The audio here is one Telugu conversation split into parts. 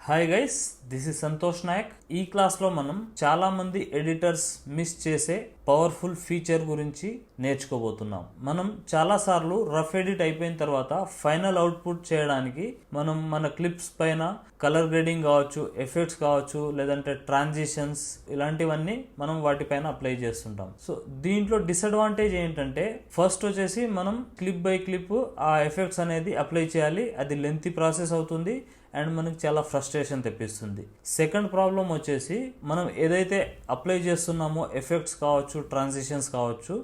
Hi guys, this is Santosh Nayak. ఈ క్లాస్లో మనం చాలా మంది ఎడిటర్స్ మిస్ చేసే పవర్ఫుల్ ఫీచర్ గురించి నేర్చుకోబోతున్నాం. మనం చాలాసార్లు రఫ్ ఎడిట్ అయిపోయిన తర్వాత ఫైనల్ అవుట్పుట్ చేయడానికి మనం మన క్లిప్స్ పైన కలర్ గ్రేడింగ్ కావచ్చు, ఎఫెక్ట్స్ కావచ్చు, లేదంటే ట్రాన్సిషన్స్ ఇలాంటివన్నీ మనం వాటిపైన అప్లై చేస్తుంటాం. సో దీంట్లో డిసడ్వాంటేజ్ ఏంటంటే ఫస్ట్ వచ్చేసి మనం క్లిప్ బై క్లిప్ ఆ ఎఫెక్ట్స్ అనేది అప్లై చేయాలి. అది లెంతీ ప్రాసెస్ అవుతుంది అండ్ మనకి చాలా ఫ్రస్ట్రేషన్ తెప్పిస్తుంది. సెకండ్ ప్రాబ్లం వచ్చేసి మనం ఏదైతే అప్లై చేస్తున్నామో ఎఫెక్ట్స్ కావచ్చు, ట్రాన్సిషన్స్ కావచ్చు,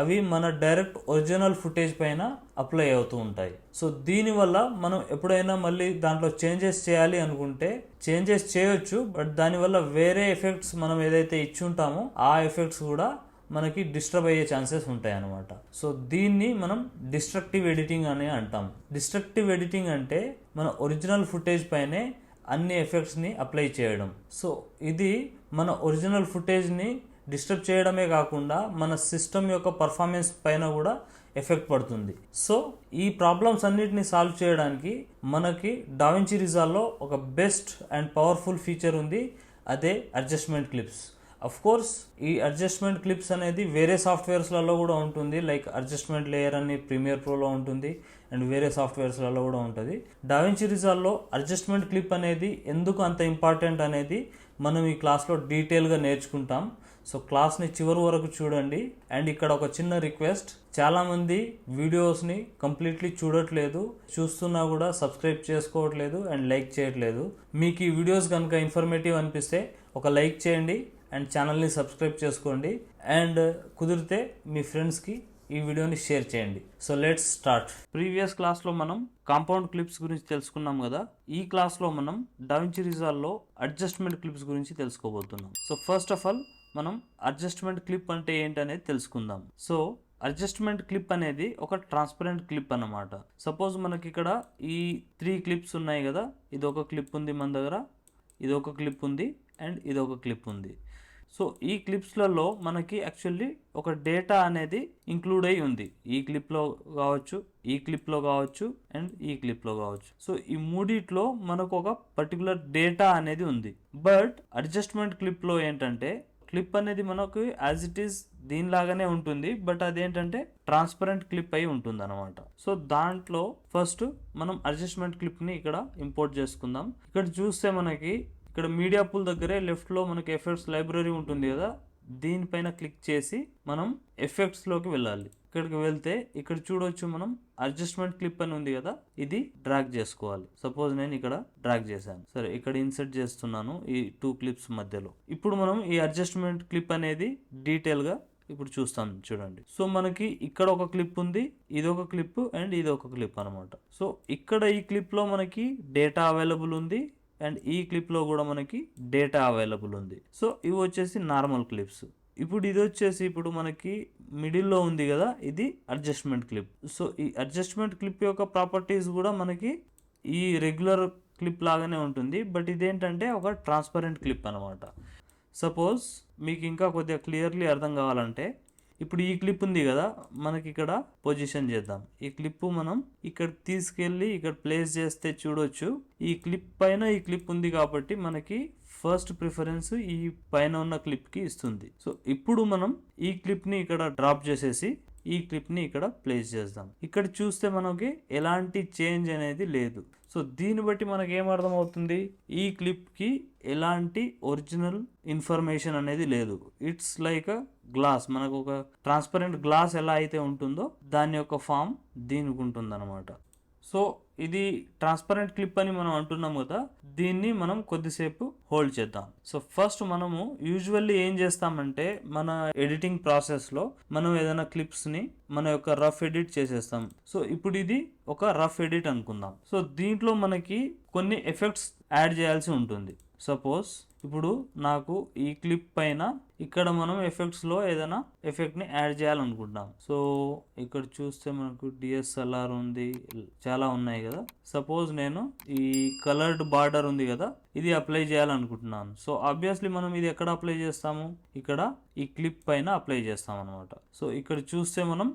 అవి మన డైరెక్ట్ ఒరిజినల్ ఫుటేజ్ పైన అప్లై అవుతూ ఉంటాయి. సో దీనివల్ల మనం ఎప్పుడైనా మళ్ళీ దాంట్లో చేంజెస్ చేయాలి అనుకుంటే చేంజెస్ చేయొచ్చు, బట్ దానివల్ల వేరే ఎఫెక్ట్స్ మనం ఏదైతే ఇచ్చి ఉంటామో ఆ ఎఫెక్ట్స్ కూడా మనకి డిస్టర్బ్ అయ్యే ఛాన్సెస్ ఉంటాయి అన్నమాట. సో దీన్ని మనం డిస్ట్రక్టివ్ ఎడిటింగ్ అని అంటాం. డిస్ట్రక్టివ్ ఎడిటింగ్ అంటే మన ఒరిజినల్ ఫుటేజ్ పైనే అన్ని ఎఫెక్ట్స్ని అప్లై చేయడం. సో ఇది మన ఒరిజినల్ ఫుటేజ్ని డిస్టర్బ్ చేయడమే కాకుండా మన సిస్టమ్ యొక్క పర్ఫార్మెన్స్ పైన కూడా ఎఫెక్ట్ పడుతుంది. సో ఈ ప్రాబ్లమ్స్ అన్నిటిని సాల్వ్ చేయడానికి మనకి డావించి రిజాల్వ్లో ఒక బెస్ట్ అండ్ పవర్ఫుల్ ఫీచర్ ఉంది, అదే అడ్జస్ట్మెంట్ క్లిప్స్. అఫ్ కోర్స్ ఈ అడ్జస్ట్మెంట్ క్లిప్స్ అనేది వేరే సాఫ్ట్వేర్స్లలో కూడా ఉంటుంది, లైక్ అడ్జస్ట్మెంట్ లేయర్ అని ప్రీమియర్ ప్రోలో ఉంటుంది అండ్ వేరే సాఫ్ట్వేర్స్లలో కూడా ఉంటుంది. డావించి రిజాల్వ్లో అడ్జస్ట్మెంట్ క్లిప్ అనేది ఎందుకు అంత ఇంపార్టెంట్ అనేది మనం ఈ క్లాస్లో డీటెయిల్గా నేర్చుకుంటాం. సో క్లాస్ని చివరి వరకు చూడండి. అండ్ ఇక్కడ ఒక చిన్న రిక్వెస్ట్, చాలామంది వీడియోస్ని కంప్లీట్లీ చూడట్లేదు, చూస్తున్నా కూడా సబ్స్క్రైబ్ చేసుకోవట్లేదు అండ్ లైక్ చేయట్లేదు. మీకు ఈ వీడియోస్ కనుక ఇన్ఫర్మేటివ్ అనిపిస్తే ఒక లైక్ చేయండి అండ్ ఛానల్ని సబ్స్క్రైబ్ చేసుకోండి అండ్ కుదిరితే మీ ఫ్రెండ్స్కి ఈ వీడియోని షేర్ చేయండి. So let's start. ప్రీవియస్ క్లాస్లో మనం కాంపౌండ్ క్లిప్స్ గురించి తెలుసుకున్నాం కదా. ఈ క్లాస్లో మనం డావించి రిజాల్వ్లో అడ్జస్ట్మెంట్ క్లిప్స్ గురించి తెలుసుకోబోతున్నాం. సో ఫస్ట్ ఆఫ్ ఆల్ మనం అడ్జస్ట్మెంట్ క్లిప్ అంటే ఏంటనేది తెలుసుకుందాం. సో అడ్జస్ట్మెంట్ క్లిప్ అనేది ఒక ట్రాన్స్పరెంట్ క్లిప్ అన్నమాట. సపోజ్ మనకి ఇక్కడ ఈ 3 క్లిప్స్ ఉన్నాయి కదా. ఇది ఒక క్లిప్ ఉంది మన దగ్గర, ఇది ఒక క్లిప్ ఉంది అండ్ ఇది ఒక క్లిప్ ఉంది. సో ఈ క్లిప్స్లలో మనకి యాక్చువల్లీ ఒక డేటా అనేది ఇంక్లూడ్ అయి ఉంది. ఈ క్లిప్లో కావచ్చు, ఈ క్లిప్లో కావచ్చు అండ్ ఈ క్లిప్లో కావచ్చు. సో ఈ మూడిట్లో మనకు ఒక పర్టికులర్ డేటా అనేది ఉంది. బట్ అడ్జస్ట్మెంట్ క్లిప్లో ఏంటంటే క్లిప్ అనేది మనకు యాజ్ ఇట్ ఈస్ దీనిలాగానే ఉంటుంది, బట్ అదేంటంటే ట్రాన్స్పరెంట్ క్లిప్ అయి ఉంటుంది అనమాట. సో దాంట్లో ఫస్ట్ మనం అడ్జస్ట్మెంట్ క్లిప్ని ఇక్కడ ఇంపోర్ట్ చేసుకుందాం. ఇక్కడ చూస్తే మనకి ఇక్కడ మీడియా పూల్ దగ్గరే లెఫ్ట్లో మనకి ఎఫెక్ట్స్ లైబ్రరీ ఉంటుంది కదా, దీనిపైన క్లిక్ చేసి మనం ఎఫెక్ట్స్లోకి వెళ్ళాలి. ఇక్కడికి వెళ్తే ఇక్కడ చూడొచ్చు మనం అడ్జస్ట్మెంట్ క్లిప్ అని ఉంది కదా, ఇది డ్రాగ్ చేసుకోవాలి. సపోజ్ నేను ఇక్కడ డ్రాగ్ చేశాను, సరే ఇక్కడ ఇన్సర్ట్ చేస్తున్నాను ఈ 2 క్లిప్స్ మధ్యలో. ఇప్పుడు మనం ఈ అడ్జస్ట్మెంట్ క్లిప్ అనేది డీటెయిల్గా ఇప్పుడు చూస్తాం చూడండి. సో మనకి ఇక్కడ ఒక క్లిప్ ఉంది, ఇది ఒక క్లిప్ అండ్ ఇది ఒక క్లిప్ అనమాట. సో ఇక్కడ ఈ క్లిప్లో మనకి డేటా అవైలబుల్ ఉంది అండ్ ఈ క్లిప్లో కూడా మనకి డేటా అవైలబుల్ ఉంది. సో ఇవి వచ్చేసి నార్మల్ క్లిప్స్. ఇప్పుడు ఇది వచ్చేసి ఇప్పుడు మనకి మిడిల్లో ఉంది కదా, ఇది అడ్జస్ట్మెంట్ క్లిప్. సో ఈ అడ్జస్ట్మెంట్ క్లిప్ యొక్క ప్రాపర్టీస్ కూడా మనకి ఈ రెగ్యులర్ క్లిప్ లాగానే ఉంటుంది, బట్ ఇదేంటంటే ఒక ట్రాన్స్పరెంట్ క్లిప్ అనమాట. సపోజ్ మీకు ఇంకా కొద్దిగా క్లియర్లీ అర్థం కావాలంటే ఇప్పుడు ఈ క్లిప్ ఉంది కదా, మనకి ఇక్కడ పొజిషన్ చేద్దాం. ఈ క్లిప్ మనం ఇక్కడ తీసుకెళ్ళి ఇక్కడ ప్లేస్ చేస్తే చూడొచ్చు, ఈ క్లిప్ పైన ఈ క్లిప్ ఉంది కాబట్టి మనకి ఫస్ట్ ప్రిఫరెన్స్ ఈ పైన ఉన్న క్లిప్కి ఇస్తుంది. సో ఇప్పుడు మనం ఈ క్లిప్ని ఇక్కడ డ్రాప్ చేసేసి ఈ క్లిప్ని ఇక్కడ ప్లేస్ చేద్దాం. ఇక్కడ చూస్తే మనకి ఎలాంటి చేంజ్ అనేది లేదు. సో దీన్ని బట్టి మనకి ఏం అర్థం అవుతుంది, ఈ క్లిప్కి ఎలాంటి ఒరిజినల్ ఇన్ఫర్మేషన్ అనేది లేదు. It's like a glass. మనకు ఒక ట్రాన్స్పరెంట్ గ్లాస్ ఎలా అయితే ఉంటుందో దాని యొక్క ఫామ్ దీనికి ఉంటుంది అనమాట. సో ఇది ట్రాన్స్పరెంట్ క్లిప్ అని మనం అంటున్నాం కదా, దీన్ని మనం కొద్దిసేపు హోల్డ్ చేద్దాం. సో ఫస్ట్ మనము యూజువల్లీ ఏం చేస్తామంటే మన ఎడిటింగ్ ప్రాసెస్లో మనం ఏదైనా క్లిప్స్ని మన యొక్క రఫ్ ఎడిట్ చేసేస్తాం. సో ఇప్పుడు ఇది ఒక రఫ్ ఎడిట్ అనుకుందాం. సో దీంట్లో మనకి కొన్ని ఎఫెక్ట్స్ యాడ్ చేయాల్సి ఉంటుంది. సపోజ్ ఇప్పుడు నాకు ఈ క్లిప్ పైన ఇక్కడ మనం ఎఫెక్ట్స్లో ఏదైనా ఎఫెక్ట్ని యాడ్ చేయాలనుకుంటాం. సో ఇక్కడ చూస్తే మనకు డిఎస్ఎల్ఆర్ ఉంది, చాలా ఉన్నాయి కదా. సపోజ్ నేను ఈ కలర్డ్ బార్డర్ ఉంది కదా, ఇది అప్లై చేయాలనుకుంటున్నాను. సో ఆబ్వియస్లీ మనం ఇది ఎక్కడ అప్లై చేస్తాము, ఇక్కడ ఈ క్లిప్ పైన అప్లై చేస్తాం అనమాట. సో ఇక్కడ చూస్తే మనం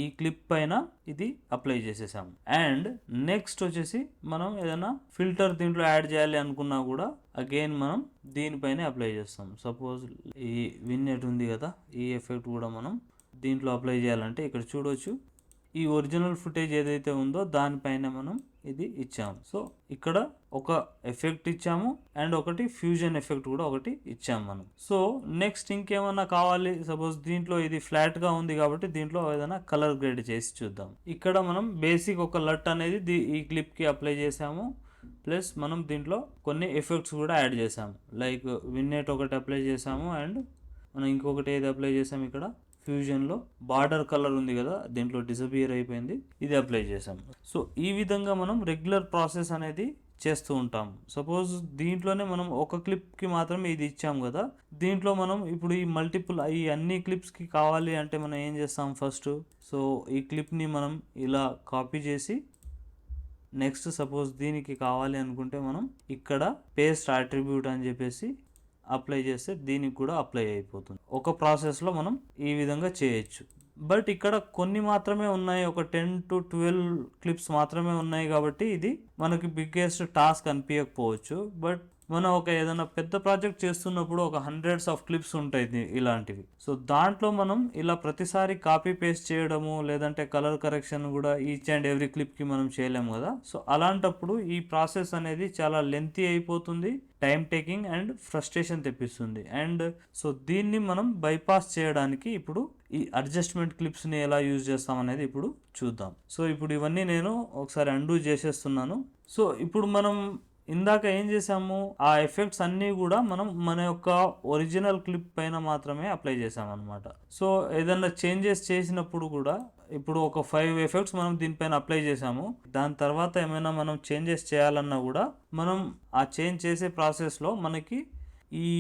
ఈ క్లిప్ పైన ఇది అప్లై చేసేసాము. అండ్ నెక్స్ట్ వచ్చేసి మనం ఏదైనా ఫిల్టర్ దీంట్లో యాడ్ చేయాలి అనుకున్నా కూడా అగైన్ మనం దీనిపైన అప్లై చేస్తాం. సపోజ్ ఈ విన్నెట్ ఉంది కదా, ఈ ఎఫెక్ట్ కూడా మనం దీంట్లో అప్లై చేయాలంటే ఇక్కడ చూడవచ్చు ఈ ఒరిజినల్ ఫుటేజ్ ఏదైతే ఉందో దానిపైన మనం ఇది ఇచ్చాము. సో ఇక్కడ ఒక ఎఫెక్ట్ ఇచ్చాము అండ్ ఒకటి ఫ్యూజన్ ఎఫెక్ట్ కూడా ఒకటి ఇచ్చాము మనం. సో నెక్స్ట్ ఇంకేమన్నా కావాలి, సపోజ్ దీంట్లో ఇది ఫ్లాట్ గా ఉంది కాబట్టి దీంట్లో ఏదైనా కలర్ గ్రేడ్ చేసి చూద్దాం. ఇక్కడ మనం బేసిక్ ఒక లట్ అనేది ఈ క్లిప్ కి అప్లై చేసాము, ప్లస్ మనం దీంట్లో కొన్ని ఎఫెక్ట్స్ కూడా యాడ్ చేసాము. లైక్ విన్నెట్ ఒకటి అప్లై చేసాము అండ్ మనం ఇంకొకటి ఏది అప్లై చేసాము, ఇక్కడ ఫ్యూజన్లో బార్డర్ కలర్ ఉంది కదా దీంట్లో డిసపియర్ అయిపోయింది, ఇది అప్లై చేసాం. సో ఈ విధంగా మనం రెగ్యులర్ ప్రాసెస్ అనేది చేస్తూ ఉంటాం. సపోజ్ దీంట్లోనే మనం ఒక క్లిప్కి మాత్రమే ఇది ఇచ్చాం కదా, దీంట్లో మనం ఇప్పుడు ఈ మల్టిపుల్ ఈ అన్ని క్లిప్స్కి కావాలి అంటే మనం ఏం చేస్తాం ఫస్ట్, సో ఈ క్లిప్ని మనం ఇలా కాపీ చేసి నెక్స్ట్ సపోజ్ దీనికి కావాలి అనుకుంటే మనం ఇక్కడ పేస్ట్ అట్రిబ్యూట్ అని చెప్పేసి అప్లై చేస్తే దీనికి కూడా అప్లై అయిపోతుంది. ఒక ప్రాసెస్లో మనం ఈ విధంగా చేయొచ్చు. బట్ ఇక్కడ కొన్ని మాత్రమే ఉన్నాయి, ఒక 10 to 12 క్లిప్స్ మాత్రమే ఉన్నాయి కాబట్టి ఇది మనకి బిగ్గెస్ట్ టాస్క్ అనిపించకపోవచ్చు. బట్ మనం ఒక ఏదైనా పెద్ద ప్రాజెక్ట్ చేస్తున్నప్పుడు ఒక హండ్రెడ్స్ ఆఫ్ క్లిప్స్ ఉంటాయి ఇలాంటివి. సో దాంట్లో మనం ఇలా ప్రతిసారి కాపీ పేస్ట్ చేయడము లేదంటే కలర్ కరెక్షన్ కూడా ఈచ్ అండ్ ఎవ్రీ క్లిప్కి మనం చేయలేము కదా. సో అలాంటప్పుడు ఈ ప్రాసెస్ అనేది చాలా లెంతీ అయిపోతుంది, టైం టేకింగ్ అండ్ ఫ్రస్ట్రేషన్ తెప్పిస్తుంది. అండ్ సో దీన్ని మనం బైపాస్ చేయడానికి ఇప్పుడు ఈ అడ్జస్ట్మెంట్ క్లిప్స్ని ఎలా యూజ్ చేస్తాం అనేది ఇప్పుడు చూద్దాం. సో ఇప్పుడు ఇవన్నీ నేను ఒకసారి అండూ చేసేస్తున్నాను. సో ఇప్పుడు మనం ఇందాక ఏం చేసాము, ఆ ఎఫెక్ట్స్ అన్నీ కూడా మనం మన యొక్క ఒరిజినల్ క్లిప్ పైన మాత్రమే అప్లై చేసాం అనమాట. సో ఏదన్నా చేంజెస్ చేసినప్పుడు కూడా ఇప్పుడు ఒక 5 ఎఫెక్ట్స్ మనం దీనిపైన అప్లై చేసాము, దాని తర్వాత ఏమైనా మనం చేంజెస్ చేయాలన్నా కూడా మనం ఆ చేంజ్ చేసే ప్రాసెస్లో మనకి ఈ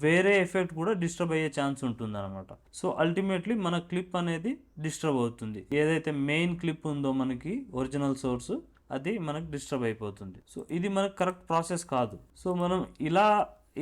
వేరే ఎఫెక్ట్ కూడా డిస్టర్బ్ అయ్యే ఛాన్స్ ఉంటుంది అనమాట. సో అల్టిమేట్లీ మన క్లిప్ అనేది డిస్టర్బ్ అవుతుంది. ఏదైతే మెయిన్ క్లిప్ ఉందో మనకి ఒరిజినల్ సోర్స్ అది మనకు డిస్టర్బ్ అయిపోతుంది. సో ఇది మనకు కరెక్ట్ ప్రాసెస్ కాదు. సో మనం ఇలా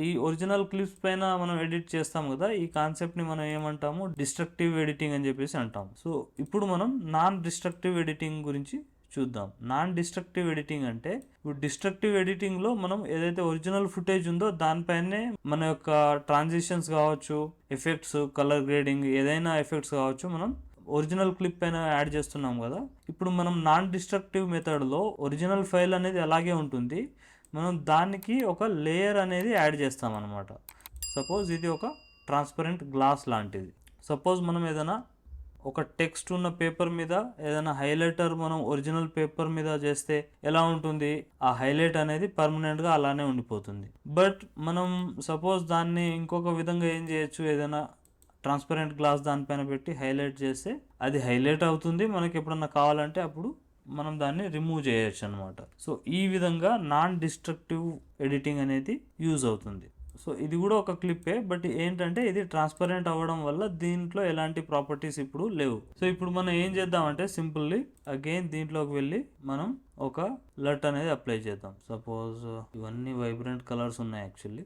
ఈ ఒరిజినల్ క్లిప్స్ పైన మనం ఎడిట్ చేస్తాం కదా, ఈ కాన్సెప్ట్ని మనం ఏమంటాము, డిస్ట్రక్టివ్ ఎడిటింగ్ అని చెప్పేసి అంటాం. సో ఇప్పుడు మనం నాన్ డిస్ట్రక్టివ్ ఎడిటింగ్ గురించి చూద్దాం. నాన్ డిస్ట్రక్టివ్ ఎడిటింగ్ అంటే ఇప్పుడు డిస్ట్రక్టివ్ ఎడిటింగ్లో మనం ఏదైతే ఒరిజినల్ ఫుటేజ్ ఉందో దానిపైనే మన యొక్క ట్రాన్సిషన్స్ కావచ్చు, ఎఫెక్ట్స్, కలర్ గ్రేడింగ్, ఏదైనా ఎఫెక్ట్స్ కావచ్చు మనం ఒరిజినల్ క్లిప్ పైన యాడ్ చేస్తున్నాం కదా. ఇప్పుడు మనం నాన్ డిస్ట్రక్టివ్ మెథడ్లో ఒరిజినల్ ఫైల్ అనేది అలాగే ఉంటుంది, మనం దానికి ఒక లేయర్ అనేది యాడ్ చేస్తాం అనమాట. సపోజ్ ఇది ఒక ట్రాన్స్పరెంట్ గ్లాస్ లాంటిది. సపోజ్ మనం ఏదైనా ఒక టెక్స్ట్ ఉన్న పేపర్ మీద ఏదైనా హైలైటర్ మనం ఒరిజినల్ పేపర్ మీద చేస్తే ఎలా ఉంటుంది, ఆ హైలైట్ అనేది పర్మనెంట్గా అలానే ఉండిపోతుంది. బట్ మనం సపోజ్ దాన్ని ఇంకొక విధంగా ఏం చేయొచ్చు, ఏదైనా ట్రాన్స్పరెంట్ గ్లాస్ దానిపైన పెట్టి హైలైట్ చేస్తే అది హైలైట్ అవుతుంది, మనకి ఎప్పుడన్నా కావాలంటే అప్పుడు మనం దాన్ని రిమూవ్ చేయొచ్చు అనమాట. సో ఈ విధంగా నాన్ డిస్ట్రక్టివ్ ఎడిటింగ్ అనేది యూజ్ అవుతుంది. సో ఇది కూడా ఒక క్లిప్పే, బట్ ఏంటంటే ఇది ట్రాన్స్పరెంట్ అవ్వడం వల్ల దీంట్లో ఎలాంటి ప్రాపర్టీస్ ఇప్పుడు లేవు. సో ఇప్పుడు మనం ఏం చేద్దామంటే సింపుల్లీ అగైన్ దీంట్లోకి వెళ్ళి మనం ఒక లట్ అనేది అప్లై చేద్దాం. సపోజ్ ఇవన్నీ వైబ్రెంట్ కలర్స్ ఉన్నాయి యాక్చువల్లీ.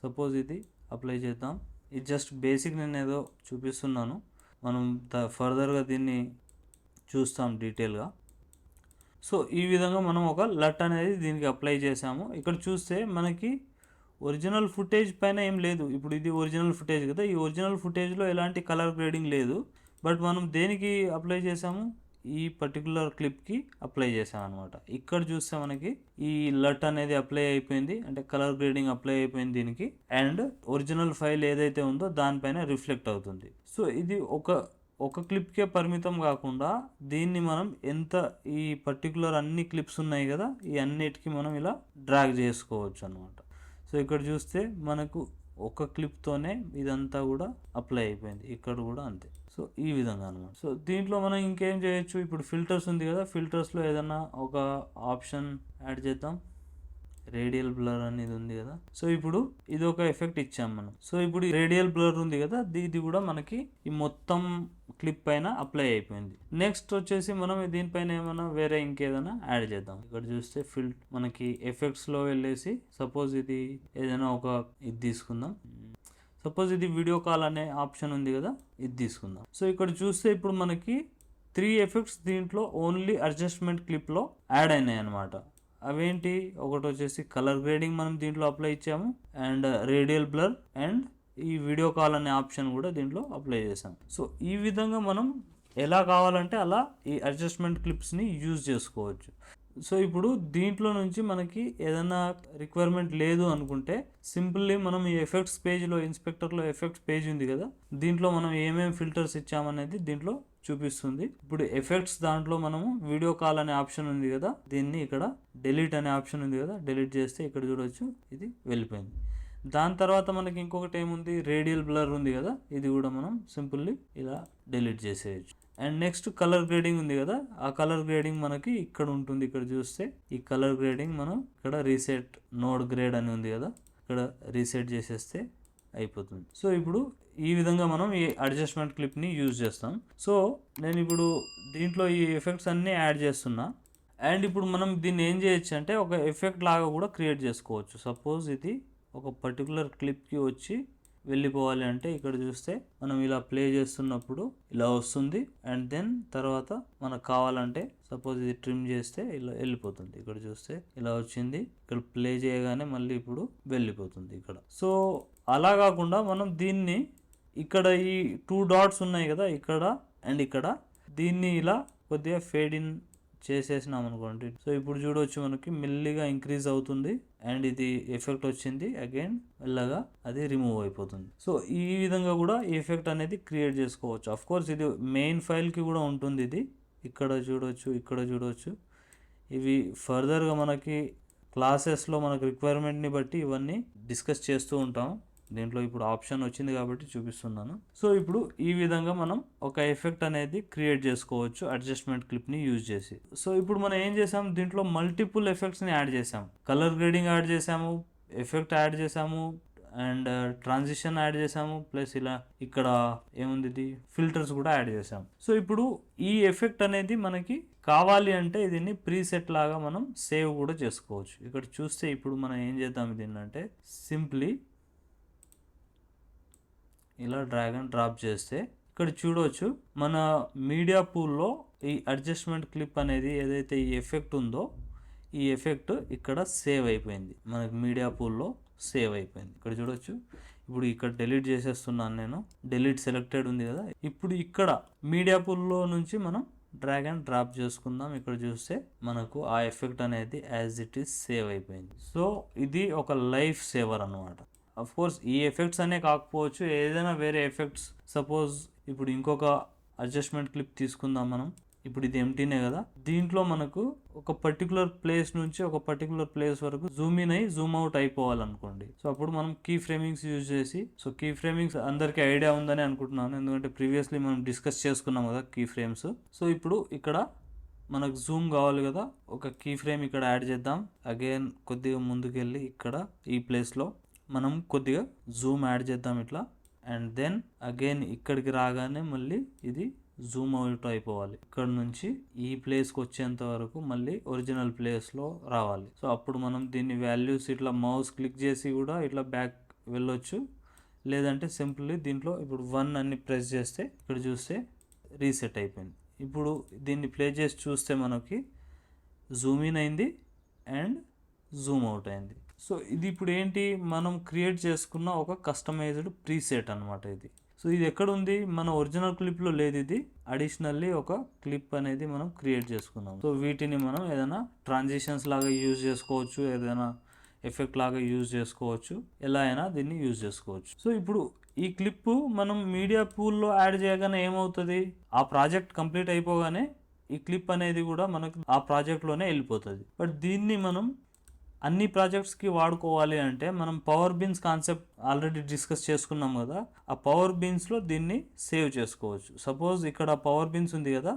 సపోజ్ ఇది అప్లై చేద్దాం. ఇది జస్ట్ బేసిక్ నేను ఏదో చూపిస్తున్నాను, మనం ఫర్దర్గా దీన్ని చూస్తాం డీటెయిల్గా. సో ఈ విధంగా మనం ఒక లట్ అనేది దీనికి అప్లై చేసాము. ఇక్కడ చూస్తే మనకి ఒరిజినల్ ఫుటేజ్ పైన ఏం లేదు. ఇప్పుడు ఇది ఒరిజినల్ ఫుటేజ్ కదా, ఈ ఒరిజినల్ ఫుటేజ్లో ఎలాంటి కలర్ గ్రేడింగ్ లేదు. బట్ మనం దేనికి అప్లై చేసాము, ఈ పర్టికులర్ క్లిప్కి అప్లై చేసాం అనమాట. ఇక్కడ చూస్తే మనకి ఈ లట్ అనేది అప్లై అయిపోయింది, అంటే కలర్ గ్రేడింగ్ అప్లై అయిపోయింది దీనికి. అండ్ ఒరిజినల్ ఫైల్ ఏదైతే ఉందో దానిపైన రిఫ్లెక్ట్ అవుతుంది. సో ఇది ఒక క్లిప్కే పరిమితం కాకుండా దీన్ని మనం ఎంత ఈ పర్టికులర్ అన్ని క్లిప్స్ ఉన్నాయి కదా, ఈ అన్నిటికీ మనం ఇలా డ్రాగ్ చేసుకోవచ్చు అనమాట. సో ఇక్కడ చూస్తే మనకు ఒక క్లిప్తోనే ఇదంతా కూడా అప్లై అయిపోయింది, ఇక్కడ కూడా అంతే. సో ఈ విధంగా అనమాట. సో దీంట్లో మనం ఇంకేం చేయొచ్చు, ఇప్పుడు ఫిల్టర్స్ ఉంది కదా, ఫిల్టర్స్లో ఏదైనా ఒక ఆప్షన్ యాడ్ చేద్దాం. రేడియల్ బ్లర్ అనేది ఉంది కదా, సో ఇప్పుడు ఇది ఒక ఎఫెక్ట్ ఇచ్చాం మనం. సో ఇప్పుడు రేడియల్ బ్లర్ ఉంది కదా, ఇది కూడా మనకి ఈ మొత్తం క్లిప్ పైన అప్లై అయిపోయింది. నెక్స్ట్ వచ్చేసి మనం దీనిపైన ఏమైనా వేరే ఇంకేదైనా యాడ్ చేద్దాం. ఇక్కడ చూస్తే మనకి ఎఫెక్ట్స్ లో వెళ్ళేసి సపోజ్ ఇది ఏదైనా ఒక ఇది తీసుకుందాం. సపోజ్ ఇది వీడియో కాల్ అనే ఆప్షన్ ఉంది కదా, ఇది తీసుకుందాం. సో ఇక్కడ చూస్తే ఇప్పుడు మనకి 3 ఎఫెక్ట్స్ దీంట్లో ఓన్లీ అడ్జస్ట్మెంట్ క్లిప్లో యాడ్ అయినాయి అనమాట. అవేంటి, ఒకటి వచ్చేసి కలర్ గ్రేడింగ్ మనం దీంట్లో అప్లై ఇచ్చాము, అండ్ రేడియల్ బ్లర్, అండ్ ఈ వీడియో కాల్ అనే ఆప్షన్ కూడా దీంట్లో అప్లై చేసాం. సో ఈ విధంగా మనం ఎలా కావాలంటే అలా ఈ అడ్జస్ట్మెంట్ క్లిప్స్ని యూజ్ చేసుకోవచ్చు. సో ఇప్పుడు దీంట్లో నుంచి మనకి ఏదైనా రిక్వైర్మెంట్ లేదు అనుకుంటే సింపుల్లీ మనం ఈ ఎఫెక్ట్స్ పేజ్లో, ఇన్స్పెక్టర్లో ఎఫెక్ట్స్ పేజ్ ఉంది కదా, దీంట్లో మనం ఏమేమి ఫిల్టర్స్ ఇచ్చామనేది దీంట్లో చూపిస్తుంది. ఇప్పుడు ఎఫెక్ట్స్ దాంట్లో మనము వీడియో కాల్ అనే ఆప్షన్ ఉంది కదా, దీన్ని ఇక్కడ డెలీట్ అనే ఆప్షన్ ఉంది కదా, డెలీట్ చేస్తే ఇక్కడ చూడొచ్చు ఇది వెళ్ళిపోయింది. దాని తర్వాత మనకి ఇంకొకటి ఏముంది, రేడియల్ బ్లర్ ఉంది కదా, ఇది కూడా మనం సింపుల్లీ ఇలా డెలీట్ చేసేయచ్చు. అండ్ నెక్స్ట్ కలర్ గ్రేడింగ్ ఉంది కదా, ఆ కలర్ గ్రేడింగ్ మనకి ఇక్కడ ఉంటుంది. ఇక్కడ చూస్తే ఈ కలర్ గ్రేడింగ్ మనం ఇక్కడ రీసెట్ నోడ్ గ్రేడ్ అని ఉంది కదా, ఇక్కడ రీసెట్ చేసేస్తే అయిపోతుంది. సో ఇప్పుడు ఈ విధంగా మనం ఈ అడ్జస్ట్మెంట్ క్లిప్ని యూజ్ చేస్తాం. సో నేను ఇప్పుడు దీంట్లో ఈ ఎఫెక్ట్స్ అన్నీ యాడ్ చేస్తున్నా. అండ్ ఇప్పుడు మనం దీన్ని ఏం చేయొచ్చు అంటే ఒక ఎఫెక్ట్ లాగా కూడా క్రియేట్ చేసుకోవచ్చు. సపోజ్ ఇది ఒక పర్టికులర్ క్లిప్కి వచ్చి వెళ్ళిపోవాలి అంటే ఇక్కడ చూస్తే మనం ఇలా ప్లే చేస్తున్నప్పుడు ఇలా వస్తుంది. అండ్ దెన్ తర్వాత మనకు కావాలంటే సపోజ్ ఇది ట్రిమ్ చేస్తే ఇలా వెళ్ళిపోతుంది. ఇక్కడ చూస్తే ఇలా వచ్చింది, ఇక్కడ ప్లే చేయగానే మళ్ళీ ఇప్పుడు వెళ్ళిపోతుంది ఇక్కడ. సో అలా కాకుండా మనం దీన్ని ఇక్కడ ఈ 2 డాట్స్ ఉన్నాయి కదా, ఇక్కడ అండ్ ఇక్కడ, దీన్ని ఇలా కొద్దిగా ఫేడ్ ఇన్ చేసేసినాం అనుకోండి. సో ఇప్పుడు చూడవచ్చు మనకి మెల్లిగా ఇంక్రీజ్ అవుతుంది అండ్ ఇది ఎఫెక్ట్ వచ్చింది, అగైన్ మెల్లగా అది రిమూవ్ అయిపోతుంది. సో ఈ విధంగా కూడా ఈ ఎఫెక్ట్ అనేది క్రియేట్ చేసుకోవచ్చు. అఫ్ కోర్స్ ఇది మెయిన్ ఫైల్కి కూడా ఉంటుంది. ఇది ఇక్కడ చూడవచ్చు, ఇక్కడ చూడవచ్చు. ఇవి ఫర్దర్గా మనకి క్లాసెస్లో మనకు రిక్వైర్మెంట్ని బట్టి ఇవన్నీ డిస్కస్ చేస్తూ ఉంటాం. దీంట్లో ఇప్పుడు ఆప్షన్ వచ్చింది కాబట్టి చూపిస్తున్నాను. సో ఇప్పుడు ఈ విధంగా మనం ఒక ఎఫెక్ట్ అనేది క్రియేట్ చేసుకోవచ్చు అడ్జస్ట్మెంట్ క్లిప్ని యూజ్ చేసి. సో ఇప్పుడు మనం ఏం చేసాం, దీంట్లో మల్టిపుల్ ఎఫెక్ట్స్ని యాడ్ చేసాం. కలర్ గ్రేడింగ్ యాడ్ చేసాము, ఎఫెక్ట్ యాడ్ చేసాము, అండ్ ట్రాన్సిషన్ యాడ్ చేసాము, ప్లస్ ఇలా ఇక్కడ ఏముంది ఇది ఫిల్టర్స్ కూడా యాడ్ చేసాం. సో ఇప్పుడు ఈ ఎఫెక్ట్ అనేది మనకి కావాలి అంటే దీన్ని ప్రీసెట్ లాగా మనం సేవ్ కూడా చేసుకోవచ్చు. ఇక్కడ చూస్తే ఇప్పుడు మనం ఏం చేద్దాం దీన్ని అంటే సింప్లీ ఇలా డ్రాగ్ అండ్ డ్రాప్ చేస్తే ఇక్కడ చూడవచ్చు మన మీడియా పూల్లో ఈ అడ్జస్ట్మెంట్ క్లిప్ అనేది ఏదైతే ఈ ఎఫెక్ట్ ఉందో ఈ ఎఫెక్ట్ ఇక్కడ సేవ్ అయిపోయింది, మనకి మీడియా పూల్లో సేవ్ అయిపోయింది. ఇక్కడ చూడొచ్చు. ఇప్పుడు ఇక్కడ డెలీట్ చేసేస్తున్నాను నేను, డెలీట్ సెలెక్టెడ్ ఉంది కదా. ఇప్పుడు ఇక్కడ మీడియా పూల్లో నుంచి మనం డ్రాగ్ అండ్ డ్రాప్ చేసుకుందాం. ఇక్కడ చూస్తే మనకు ఆ ఎఫెక్ట్ అనేది యాజ్ ఇట్ ఈస్ సేవ్ అయిపోయింది. సో ఇది ఒక లైఫ్ సేవర్ అన్నమాట. అఫ్ కోర్స్ ఈ ఎఫెక్ట్స్ అనే కాకపోవచ్చు, ఏదైనా వేరే ఎఫెక్ట్స్, సపోజ్ ఇప్పుడు ఇంకొక అడ్జస్ట్మెంట్ క్లిప్ తీసుకుందాం మనం. ఇప్పుడు ఇది ఎంటీనే కదా, దీంట్లో మనకు ఒక పర్టికులర్ ప్లేస్ నుంచి ఒక పర్టికులర్ ప్లేస్ వరకు జూమ్ ఇన్ అయ్యి జూమ్ అవుట్ అయిపోవాలనుకోండి. సో అప్పుడు మనం కీ ఫ్రేమింగ్స్ యూజ్ చేసి, సో కీ ఫ్రేమింగ్స్ అందరికీ ఐడియా ఉందని అనుకుంటున్నాను, ఎందుకంటే ప్రీవియస్లీ మనం డిస్కస్ చేసుకున్నాం కదా కీ ఫ్రేమ్స్. సో ఇప్పుడు ఇక్కడ మనకు జూమ్ కావాలి కదా, ఒక కీ ఫ్రేమ్ ఇక్కడ యాడ్ చేద్దాం. అగైన్ కొద్దిగా ముందుకెళ్ళి ఇక్కడ ఈ ప్లేస్లో మనం కొద్దిగా జూమ్ యాడ్ చేద్దాం ఇట్లా. అండ్ దెన్ అగైన్ ఇక్కడికి రాగానే మళ్ళీ ఇది జూమ్ అవుట్ అయిపోవాలి. ఇక్కడ నుంచి ఈ ప్లేస్కి వచ్చేంత వరకు మళ్ళీ ఒరిజినల్ ప్లేస్లో రావాలి. సో అప్పుడు మనం దీన్ని వాల్యూస్ ఇట్లా మౌస్ క్లిక్ చేసి కూడా ఇట్లా బ్యాక్ వెళ్ళొచ్చు, లేదంటే సింపుల్లీ దీంట్లో ఇప్పుడు 1 అని ప్రెస్ చేస్తే ఇక్కడ చూస్తే రీసెట్ అయిపోయింది. ఇప్పుడు దీన్ని ప్లే చేసి చూస్తే మనకి జూమ్ ఇన్ అయింది అండ్ జూమ్ అవుట్ అయింది. సో ఇది ఇప్పుడు ఏంటి, మనం క్రియేట్ చేసుకున్న ఒక కస్టమైజ్డ్ ప్రీసెట్ అనమాట ఇది. సో ఇది ఎక్కడ ఉంది, మన ఒరిజినల్ క్లిప్లో లేదు, ఇది అడిషనల్లీ ఒక క్లిప్ అనేది మనం క్రియేట్ చేసుకున్నాం. సో వీటిని మనం ఏదైనా ట్రాన్సిషన్స్ లాగా యూజ్ చేసుకోవచ్చు, ఏదైనా ఎఫెక్ట్ లాగా యూజ్ చేసుకోవచ్చు, ఎలా అయినా దీన్ని యూజ్ చేసుకోవచ్చు. సో ఇప్పుడు ఈ క్లిప్ మనం మీడియా పూల్లో యాడ్ చేయగానే ఏమవుతుంది, ఆ ప్రాజెక్ట్ కంప్లీట్ అయిపోగానే ఈ క్లిప్ అనేది కూడా మనకు ఆ ప్రాజెక్ట్లోనే వెళ్ళిపోతుంది. బట్ దీన్ని మనం అన్ని ప్రాజెక్ట్స్కి వాడుకోవాలి అంటే మనం power beans concept already discuss చేసుకున్నాం కదా, ఆ పవర్ బీన్స్లో దీన్ని సేవ్ చేసుకోవచ్చు. సపోజ్ ఇక్కడ పవర్ బీన్స్ ఉంది కదా,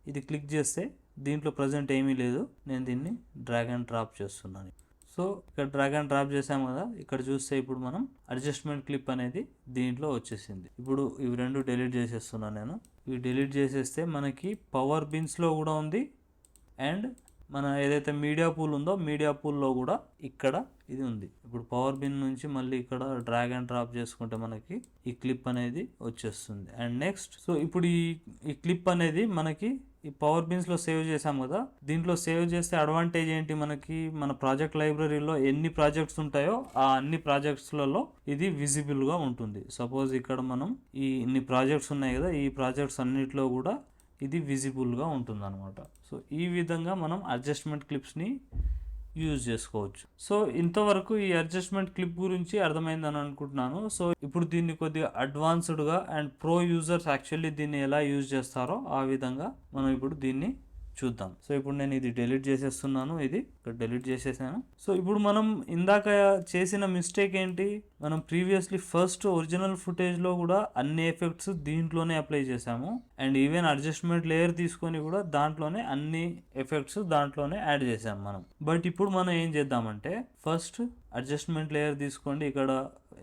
ఇది క్లిక్ చేస్తే దీంట్లో ప్రజెంట్ ఏమీ లేదు, నేను దీన్ని డ్రాగ్ అండ్ డ్రాప్ చేస్తున్నాను. సో ఇక్కడ డ్రాగ్ అండ్ డ్రాప్ చేసాము కదా, ఇక్కడ చూస్తే ఇప్పుడు మనం అడ్జస్ట్మెంట్ క్లిప్ అనేది దీంట్లో వచ్చేసింది. ఇప్పుడు ఇవి 2 డిలీట్ చేసేస్తున్నాను నేను. ఇవి డిలీట్ చేసేస్తే మనకి పవర్ బీన్స్లో కూడా ఉంది అండ్ మన ఏదైతే మీడియా పూల్ ఉందో మీడియా పూల్లో కూడా ఇక్కడ ఇది ఉంది. ఇప్పుడు పవర్ బిన్ నుంచి మళ్ళీ ఇక్కడ డ్రాగ్ అండ్ డ్రాప్ చేసుకుంటే మనకి ఈ క్లిప్ అనేది వచ్చేస్తుంది. అండ్ నెక్స్ట్ సో ఇప్పుడు ఈ క్లిప్ అనేది మనకి ఈ పవర్ బిన్స్ లో సేవ్ చేసాం కదా, దీంట్లో సేవ్ చేస్తే అడ్వాంటేజ్ ఏంటి, మనకి మన ప్రాజెక్ట్ లైబ్రరీలో ఎన్ని ప్రాజెక్ట్స్ ఉంటాయో ఆ అన్ని ప్రాజెక్ట్స్లలో ఇది విజిబుల్ గా ఉంటుంది. సపోజ్ ఇక్కడ మనం ఈ ఇన్ని ప్రాజెక్ట్స్ ఉన్నాయి కదా, ఈ ప్రాజెక్ట్స్ అన్నిట్లో కూడా ఇది విజిబుల్ గా ఉంటుంది అనమాట. సో ఈ విధంగా మనం అడ్జస్ట్మెంట్ క్లిప్స్ ని యూజ్ చేసుకోవచ్చు. సో ఇంతవరకు ఈ అడ్జస్ట్మెంట్ క్లిప్ గురించి అర్థమైందని అనుకుంటున్నాను. సో ఇప్పుడు దీన్ని కొద్దిగా అడ్వాన్స్డ్గా అండ్ ప్రో యూజర్స్ యాక్చువల్లీ దీన్ని ఎలా యూజ్ చేస్తారో ఆ విధంగా మనం ఇప్పుడు దీన్ని చూద్దాం. సో ఇప్పుడు నేను ఇది డిలీట్ చేసేస్తున్నాను, ఇది ఇక్కడ డిలీట్ చేసేసాను. సో ఇప్పుడు మనం ఇందాక చేసిన మిస్టేక్ ఏంటి, మనం ప్రీవియస్లీ ఫస్ట్ ఒరిజినల్ ఫుటేజ్ లో కూడా అన్ని ఎఫెక్ట్స్ దీంట్లోనే అప్లై చేసాము అండ్ ఈవెన్ అడ్జస్ట్మెంట్ లేయర్ తీసుకొని కూడా దాంట్లోనే అన్ని ఎఫెక్ట్స్ దాంట్లోనే యాడ్ చేసాము మనం. బట్ ఇప్పుడు మనం ఏం చేద్దామంటే ఫస్ట్ అడ్జస్ట్మెంట్ లేయర్ తీసుకోండి, ఇక్కడ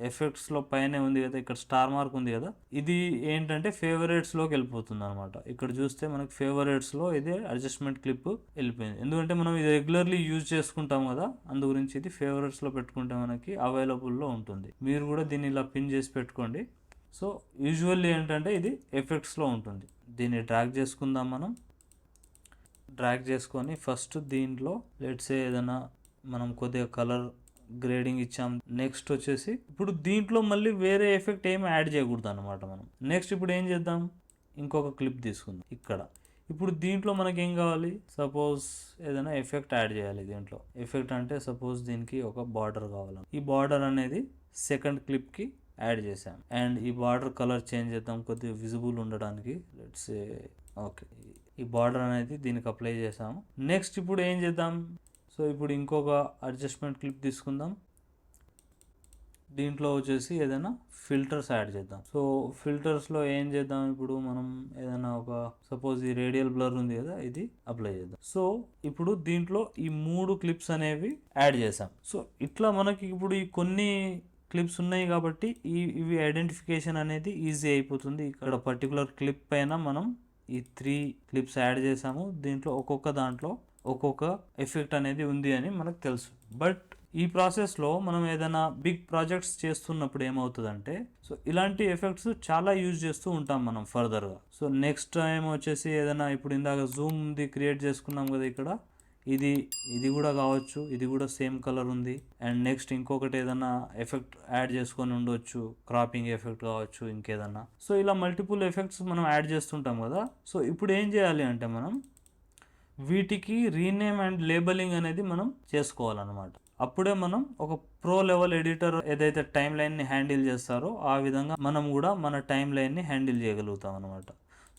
ఎఫెక్ట్స్ లో పైన ఉంది కదా, ఇక్కడ స్టార్ మార్క్ ఉంది కదా, ఇది ఏంటంటే ఫేవరెట్స్ లోకి వెళ్ళిపోతుంది అనమాట. ఇక్కడ చూస్తే మనకి ఫేవరెట్స్ లో ఇది అడ్జస్ట్మెంట్ క్లిప్ వెళ్ళిపోయింది. ఎందుకంటే మనం ఇది రెగ్యులర్లీ యూజ్ చేసుకుంటాం కదా, అందు గురించి ఇది ఫేవరెట్స్ లో పెట్టుకుంటే మనకి అవైలబుల్ లో ఉంటుంది. మీరు కూడా దీన్ని ఇలా పిన్ చేసి పెట్టుకోండి. సో యూజువల్లీ ఏంటంటే ఇది ఎఫెక్ట్స్ లో ఉంటుంది. దీన్ని డ్రాగ్ చేసుకుందాం. మనం డ్రాగ్ చేసుకొని ఫస్ట్ దీంట్లో లెట్స్ ఏదైనా మనం కొద్దిగా కలర్ గ్రేడింగ్ ఇచ్చాం. నెక్స్ట్ వచ్చేసి ఇప్పుడు దీంట్లో మళ్ళీ వేరే ఎఫెక్ట్ ఏమి యాడ్ చేయకూడదు అనమాట మనం. నెక్స్ట్ ఇప్పుడు ఏం చేద్దాం, ఇంకొక క్లిప్ తీసుకుందాం ఇక్కడ. ఇప్పుడు దీంట్లో మనకి ఏం కావాలి, సపోజ్ ఏదైనా ఎఫెక్ట్ యాడ్ చేయాలి దీంట్లో. ఎఫెక్ట్ అంటే సపోజ్ దీనికి ఒక బార్డర్ కావాలి. ఈ బార్డర్ అనేది సెకండ్ క్లిప్ కి యాడ్ చేసాం అండ్ ఈ బార్డర్ కలర్ చేంజ్ చేద్దాం కొద్దిగా విజిబుల్ ఉండడానికి. లెట్స్ ఓకే, ఈ బార్డర్ అనేది దీనికి అప్లై చేసాము. నెక్స్ట్ ఇప్పుడు ఏం చేద్దాం, సో ఇప్పుడు ఇంకొక అడ్జస్ట్మెంట్ క్లిప్ తీసుకుందాం. దీంట్లో వచ్చేసి ఏదైనా ఫిల్టర్స్ యాడ్ చేద్దాం. సో ఫిల్టర్స్లో ఏం చేద్దాం, ఇప్పుడు మనం ఏదైనా ఒక సపోజ్ ఈ రేడియల్ బ్లర్ ఉంది కదా, ఇది అప్లై చేద్దాం. సో ఇప్పుడు దీంట్లో ఈ 3 క్లిప్స్ అనేవి యాడ్ చేసాం. సో ఇట్లా మనకి ఇప్పుడు ఈ కొన్ని క్లిప్స్ ఉన్నాయి కాబట్టి ఇవి ఐడెంటిఫికేషన్ అనేది ఈజీ అయిపోతుంది. ఇక్కడ పర్టికులర్ క్లిప్ పైన మనం ఈ 3 క్లిప్స్ యాడ్ చేసాము. దీంట్లో ఒక్కొక్క దాంట్లో ఒక్కొక్క ఎఫెక్ట్ అనేది ఉంది అని మనకు తెలుసు. బట్ ఈ ప్రాసెస్లో మనం ఏదైనా బిగ్ ప్రాజెక్ట్స్ చేస్తున్నప్పుడు ఏమవుతుందంటే, సో ఇలాంటి ఎఫెక్ట్స్ చాలా యూజ్ చేస్తూ ఉంటాం మనం ఫర్దర్గా. సో నెక్స్ట్ టైం వచ్చేసి ఏదైనా ఇప్పుడు ఇందాక జూమ్ది క్రియేట్ చేసుకున్నాం కదా, ఇక్కడ ఇది కూడా కావచ్చు, ఇది కూడా సేమ్ కలర్ ఉంది. అండ్ నెక్స్ట్ ఇంకొకటి ఏదైనా ఎఫెక్ట్ యాడ్ చేసుకొని ఉండొచ్చు, క్రాపింగ్ ఎఫెక్ట్ కావచ్చు, ఇంకేదన్నా. సో ఇలా మల్టిపుల్ ఎఫెక్ట్స్ మనం యాడ్ చేస్తుంటాం కదా. సో ఇప్పుడు ఏం చేయాలి అంటే మనం వీటికి రీనేమ్ అండ్ లేబలింగ్ అనేది మనం చేసుకోవాలన్నమాట. అప్పుడే మనం ఒక ప్రో లెవెల్ ఎడిటర్ ఏదైతే టైం లైన్ని హ్యాండిల్ చేస్తారో ఆ విధంగా మనం కూడా మన టైం లైన్ని హ్యాండిల్ చేయగలుగుతాం అనమాట.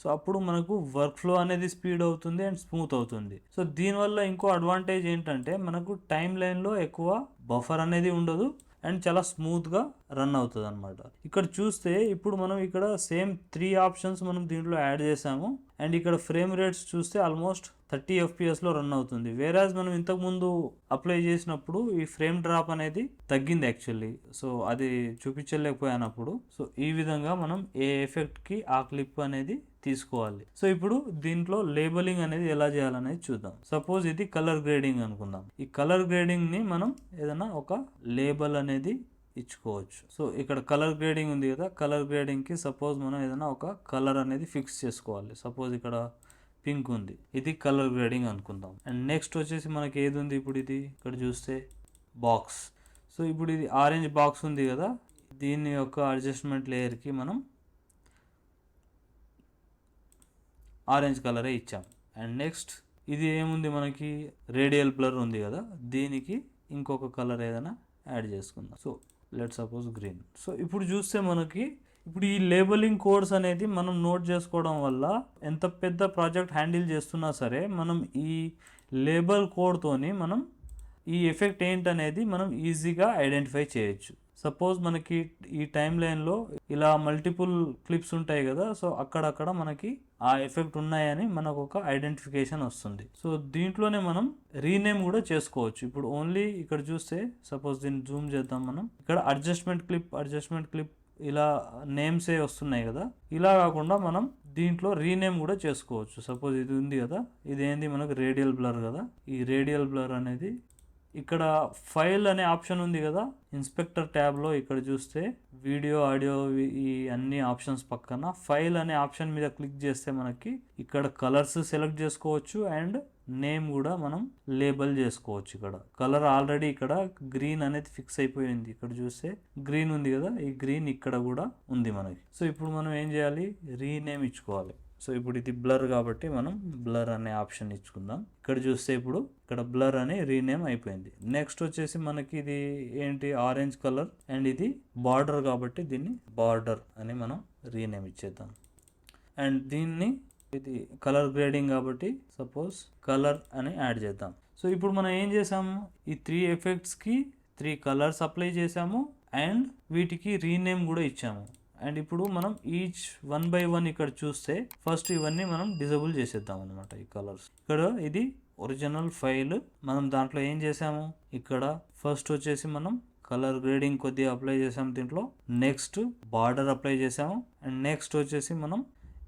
సో అప్పుడు మనకు వర్క్ ఫ్లో అనేది స్పీడ్ అవుతుంది అండ్ స్మూత్ అవుతుంది. సో దీనివల్ల ఇంకో అడ్వాంటేజ్ ఏంటంటే మనకు టైం లైన్లో ఎక్కువ బఫర్ అనేది ఉండదు అండ్ చాలా స్మూత్గా రన్ అవుతుంది అనమాట. ఇక్కడ చూస్తే ఇప్పుడు మనం ఇక్కడ సేమ్ 3 ఆప్షన్స్ మనం దీంట్లో యాడ్ చేసాము అండ్ ఇక్కడ ఫ్రేమ్ రేట్స్ చూస్తే ఆల్మోస్ట్ 30 FPS రన్ అవుతుంది. వేరాజ్ మనం ఇంతకుముందు అప్లై చేసినప్పుడు ఈ ఫ్రేమ్ డ్రాప్ అనేది తగ్గింది యాక్చువల్లీ. సో అది చూపించలేకపోయినప్పుడు. సో ఈ విధంగా మనం ఏ ఎఫెక్ట్కి ఆ క్లిప్ అనేది తీసుకోవాలి. సో ఇప్పుడు దీంట్లో లేబలింగ్ అనేది ఎలా చేయాలనేది చూద్దాం. సపోజ్ ఇది కలర్ గ్రేడింగ్ అనుకుందాం. ఈ కలర్ గ్రేడింగ్ ని మనం ఏదైనా ఒక లేబల్ అనేది ఇచ్చుకోవచ్చు. సో ఇక్కడ కలర్ గ్రేడింగ్ ఉంది కదా, కలర్ గ్రేడింగ్ కి సపోజ్ మనం ఏదైనా ఒక కలర్ అనేది ఫిక్స్ చేసుకోవాలి. సపోజ్ ఇక్కడ పింక్ ఉంది, ఇది కలర్ గ్రేడింగ్ అనుకుందాం. అండ్ నెక్స్ట్ వచ్చేసి మనకి ఏది ఉంది, ఇప్పుడు ఇది ఇక్కడ చూస్తే బాక్స్. సో ఇప్పుడు ఇది ఆరెంజ్ బాక్స్ ఉంది కదా, దీని యొక్క అడ్జస్ట్మెంట్ లేయర్కి మనం ఆరెంజ్ కలరే ఇచ్చాం. అండ్ నెక్స్ట్ ఇది ఏముంది, మనకి రేడియల్ బ్లర్ ఉంది కదా, దీనికి ఇంకొక కలర్ ఏదైనా యాడ్ చేసుకుందాం. So let suppose green. So ఇప్పుడు చూస్తే మనకి ఇప్పుడు ఈ లేబలింగ్ కోడ్స్ అనేది మనం నోట్ చేసుకోవడం వల్ల ఎంత పెద్ద ప్రాజెక్ట్ హ్యాండిల్ చేస్తున్నా సరే మనం ఈ లేబల్ కోడ్తోని మనం ఈ ఎఫెక్ట్ ఏంటనేది మనం ఈజీగా ఐడెంటిఫై చేయొచ్చు. సపోజ్ మనకి ఈ టైం లైన్లో ఇలా మల్టిపుల్ క్లిప్స్ ఉంటాయి కదా, సో అక్కడక్కడ మనకి ఆ ఎఫెక్ట్ ఉన్నాయని మనకు ఒక ఐడెంటిఫికేషన్ వస్తుంది. సో దీంట్లోనే మనం రీనేమ్ కూడా చేసుకోవచ్చు. ఇప్పుడు ఓన్లీ ఇక్కడ చూస్తే సపోజ్ దీన్ని జూమ్ చేద్దాం మనం, ఇక్కడ అడ్జస్ట్మెంట్ క్లిప్ ఇలా నేమ్సే వస్తున్నాయి కదా, ఇలా కాకుండా మనం దీంట్లో రీనేమ్ కూడా చేసుకోవచ్చు. సపోజ్ ఇది ఉంది కదా, ఇదేంది మనకు రేడియల్ బ్లర్ కదా, ఈ రేడియల్ బ్లర్ అనేది ఇక్కడ ఫైల్ అనే ఆప్షన్ ఉంది కదా, ఇన్స్పెక్టర్ ట్యాబ్లో ఇక్కడ చూస్తే వీడియో ఆడియో ఈ అన్ని ఆప్షన్స్ పక్కన ఫైల్ అనే ఆప్షన్ మీద క్లిక్ చేస్తే మనకి ఇక్కడ కలర్స్ సెలెక్ట్ చేసుకోవచ్చు అండ్ నేమ్ కూడా మనం లేబుల్ చేసుకోవచ్చు. ఇక్కడ కలర్ ఆల్రెడీ ఇక్కడ గ్రీన్ అనేది ఫిక్స్ అయిపోయింది, ఇక్కడ చూస్తే గ్రీన్ ఉంది కదా, ఈ గ్రీన్ ఇక్కడ కూడా ఉంది మనకి. సో ఇప్పుడు మనం ఏం చేయాలి, రీనేమ్ ఇచ్చుకోవాలి. సో ఇప్పుడు ఇది బ్లర్ కాబట్టి మనం బ్లర్ అనే ఆప్షన్ ఇచ్చుకుందాం. ఇక్కడ చూస్తే ఇప్పుడు ఇక్కడ బ్లర్ అని రీనేమ్ అయిపోయింది. నెక్స్ట్ వచ్చేసి మనకి ఇది ఏంటి, ఆరెంజ్ కలర్ అండ్ ఇది బార్డర్ కాబట్టి దీన్ని బార్డర్ అని మనం రీనేమ్ ఇచ్చేద్దాం. అండ్ దీన్ని ఇది కలర్ గ్రేడింగ్ కాబట్టి సపోజ్ కలర్ అని యాడ్ చేద్దాం. సో ఇప్పుడు మనం ఏం చేసాము, ఈ 3 ఎఫెక్ట్స్కి 3 కలర్స్ అప్లై చేసాము అండ్ వీటికి రీనేమ్ కూడా ఇచ్చాము. అండ్ ఇప్పుడు మనం ఈచ్ 1 by 1 ఇక్కడ చూస్తే ఫస్ట్ ఇవన్నీ మనం డిజేబుల్ చేసేద్దాం అనమాట. ఈ కలర్స్ ఇక్కడ ఇది ఒరిజినల్ ఫైల్, మనం దాంట్లో ఏం చేసాము, ఇక్కడ ఫస్ట్ వచ్చేసి మనం కలర్ గ్రేడింగ్ కొద్దిగా అప్లై చేసాము దీంట్లో, నెక్స్ట్ బార్డర్ అప్లై చేసాము అండ్ నెక్స్ట్ వచ్చేసి మనం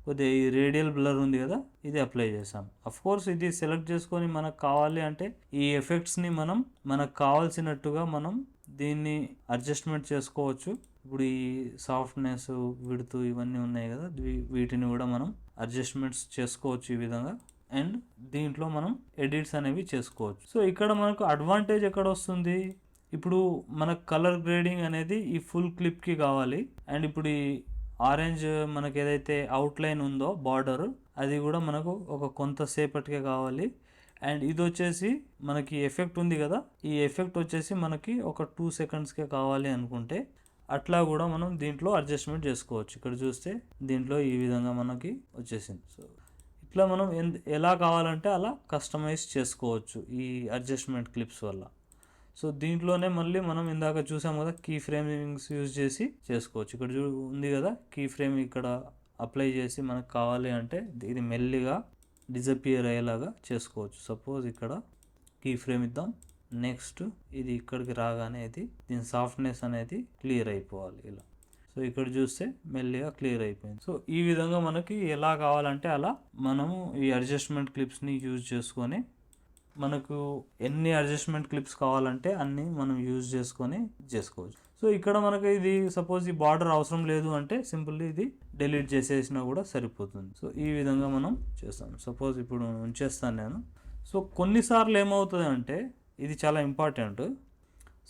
కొద్దిగా ఈ రేడియల్ బ్లర్ ఉంది కదా, ఇది అప్లై చేసాం. అఫ్ కోర్స్ ఇది సెలెక్ట్ చేసుకొని మనకు కావాలి అంటే ఈ ఎఫెక్ట్స్ని మనం మనకు కావాల్సినట్టుగా మనం దీన్ని అడ్జస్ట్మెంట్ చేసుకోవచ్చు. ఇప్పుడు ఈ సాఫ్ట్నెస్ విడుతూ ఇవన్నీ ఉన్నాయి కదా, వీటిని కూడా మనం అడ్జస్ట్మెంట్స్ చేసుకోవచ్చు ఈ విధంగా. అండ్ దీంట్లో మనం ఎడిట్స్ అనేవి చేసుకోవచ్చు. సో ఇక్కడ మనకు అడ్వాంటేజ్ ఎక్కడ వస్తుంది, ఇప్పుడు మనకు కలర్ గ్రేడింగ్ అనేది ఈ ఫుల్ క్లిప్కి కావాలి అండ్ ఇప్పుడు ఈ ఆరెంజ్ మనకి ఏదైతే అవుట్లైన్ ఉందో బార్డర్ అది కూడా మనకు ఒక కొంతసేపటికే కావాలి. అండ్ ఇది వచ్చేసి మనకి ఎఫెక్ట్ ఉంది కదా, ఈ ఎఫెక్ట్ వచ్చేసి మనకి ఒక 2 secondsకే కావాలి అనుకుంటే అట్లా కూడా మనం దీంట్లో అడ్జస్ట్మెంట్ చేసుకోవచ్చు. ఇక్కడ చూస్తే దీంట్లో ఈ విధంగా మనకి వచ్చేసింది. సో ఇట్లా మనం ఎలా కావాలంటే అలా కస్టమైజ్ చేసుకోవచ్చు ఈ అడ్జస్ట్మెంట్ క్లిప్స్ వల్ల. సో దీంట్లోనే మళ్ళీ మనం ఇందాక చూసాం కదా, కీ ఫ్రేమింగ్స్ యూజ్ చేసి చేసుకోవచ్చు. ఇక్కడ ఉంది కదా కీ ఫ్రేమ్, ఇక్కడ అప్లై చేసి మనకు కావాలి అంటే ఇది మెల్లిగా డిజపియర్ అయ్యేలాగా చేసుకోవచ్చు. సపోజ్ ఇక్కడ కీ ఫ్రేమ్ ఇద్దాం, నెక్స్ట్ ఇది ఇక్కడికి రాగానే ఇది దీని సాఫ్ట్నెస్ అనేది క్లియర్ అయిపోవాలి ఇలా. సో ఇక్కడ చూస్తే మెల్లిగా క్లియర్ అయిపోయింది. సో ఈ విధంగా మనకి ఎలా కావాలంటే అలా మనము ఈ అడ్జస్ట్మెంట్ క్లిప్స్ని యూజ్ చేసుకొని మనకు ఎన్ని అడ్జస్ట్మెంట్ క్లిప్స్ కావాలంటే అన్ని మనం యూజ్ చేసుకొని చేసుకోవచ్చు. సో ఇక్కడ మనకు ఇది సపోజ్ ఈ బార్డర్ అవసరం లేదు అంటే సింపుల్లీ ఇది డిలీట్ చేసేసినా కూడా సరిపోతుంది. సో ఈ విధంగా మనం చేస్తాం. సపోజ్ ఇప్పుడు ఉంచేస్తాను నేను. సో కొన్నిసార్లు ఏమవుతుంది అంటే ఇది చాలా ఇంపార్టెంట్,